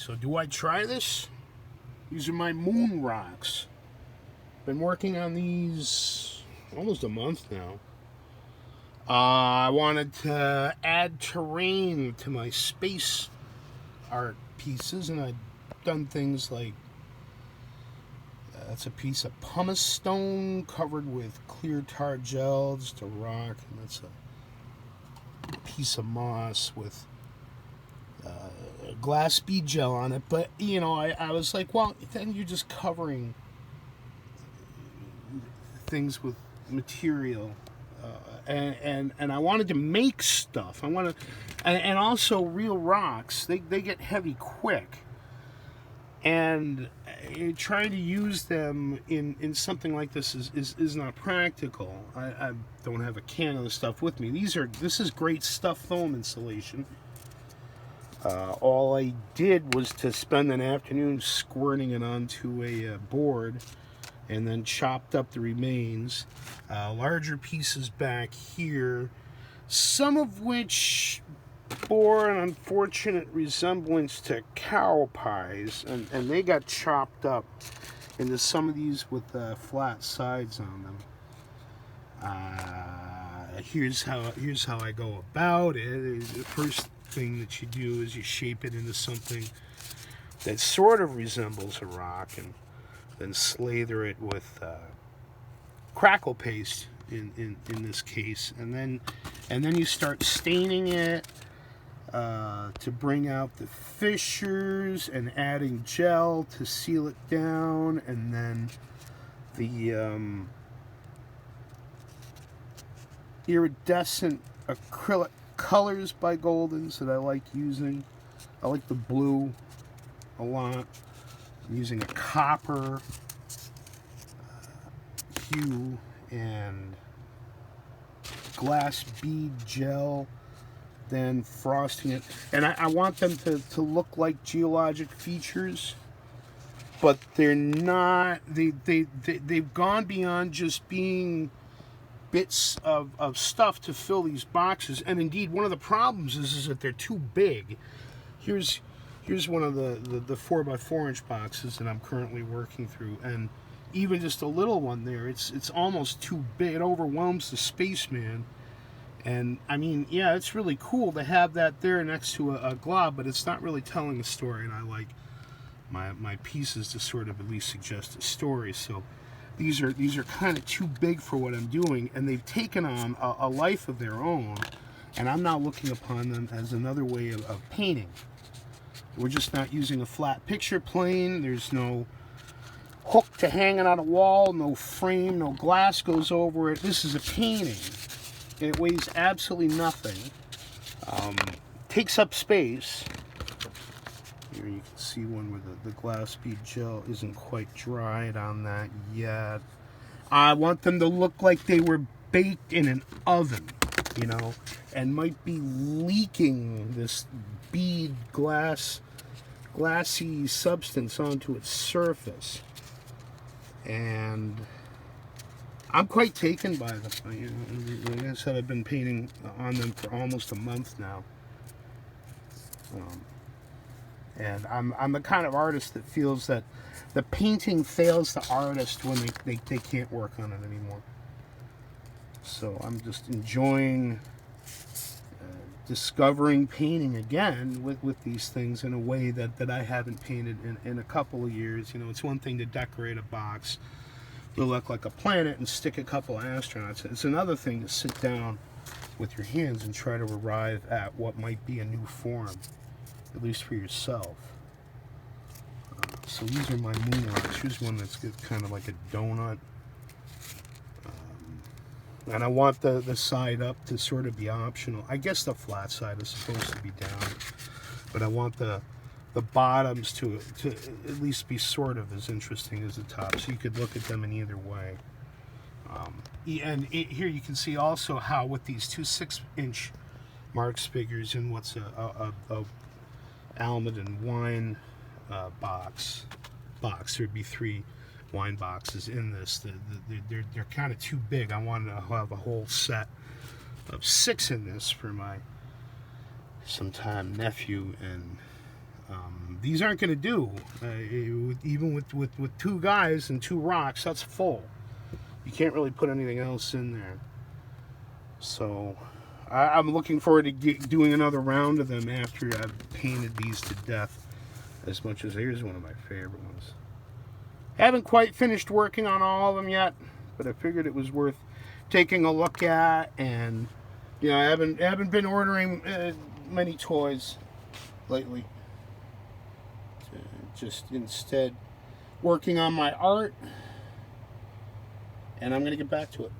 So do I try this? These are my moon rocks. Been working on these almost a month now. I wanted to add terrain to my space art pieces, and I've done things like that's a piece of pumice stone covered with clear tar gel, just a rock, and that's a piece of moss with glass bead gel on it. But I was like, well, then you're just covering things with material, and I wanted to make stuff. And also real rocks. They get heavy quick, and trying to use them in something like this is not practical. I don't have a can of the stuff with me. This is great stuff foam insulation. All I did was to spend an afternoon squirting it onto a board, and then chopped up the remains. Larger pieces back here, some of which bore an unfortunate resemblance to cow pies, and they got chopped up into some of these with flat sides on them. Here's how I go about it. The first thing that you do is you shape it into something that sort of resembles a rock, and then slather it with crackle paste in this case, and then you start staining it to bring out the fissures, and adding gel to seal it down, and then the iridescent acrylic colors by Goldens that I like using. I like the blue a lot. I'm using a copper hue and glass bead gel, then frosting it. And I want them to look like geologic features, but they're not. They've gone beyond just being bits of stuff to fill these boxes. And indeed, one of the problems is that they're too big. Here's one of the 4x4 boxes that I'm currently working through, and even just a little one there, it's almost too big. It overwhelms the spaceman. And I mean, yeah, it's really cool to have that there next to a glob, but it's not really telling a story, and I like my pieces to sort of at least suggest a story. So these are kind of too big for what I'm doing, and they've taken on a life of their own, and I'm now looking upon them as another way of painting. We're just not using a flat picture plane. There's no hook to hang it on a wall, no frame, no glass goes over it. This is a painting. It weighs absolutely nothing. Takes up space. Here you can see one where the glass bead gel isn't quite dried on that yet. I want them to look like they were baked in an oven, and might be leaking this bead glassy substance onto its surface. And I'm quite taken by them. Like I said, I've been painting on them for almost a month now. And I'm the kind of artist that feels that the painting fails the artist when they can't work on it anymore. So I'm just enjoying discovering painting again with these things in a way that I haven't painted in a couple of years. It's one thing to decorate a box to look like a planet and stick a couple of astronauts. It's another thing to sit down with your hands and try to arrive at what might be a new form, at least for yourself. So these are my moon rocks. Here's one that's kind of like a donut. And I want the side up to sort of be optional. I guess the flat side is supposed to be down, but I want the bottoms to at least be sort of as interesting as the top, so you could look at them in either way. Here you can see also how with these two 6-inch Marks figures in what's a almond and wine box, there'd be 3 wine boxes in this. They're kind of too big. I wanted to have a whole set of 6 in this for my sometime nephew and These aren't going to do. Even with 2 guys and 2 rocks, that's full. You can't really put anything else in there. So I'm looking forward to doing another round of them after I've painted these to death. As much as here's one of my favorite ones. Haven't quite finished working on all of them yet, but I figured it was worth taking a look at. And you know, I haven't been ordering many toys lately. Just instead working on my art, and I'm going to get back to it.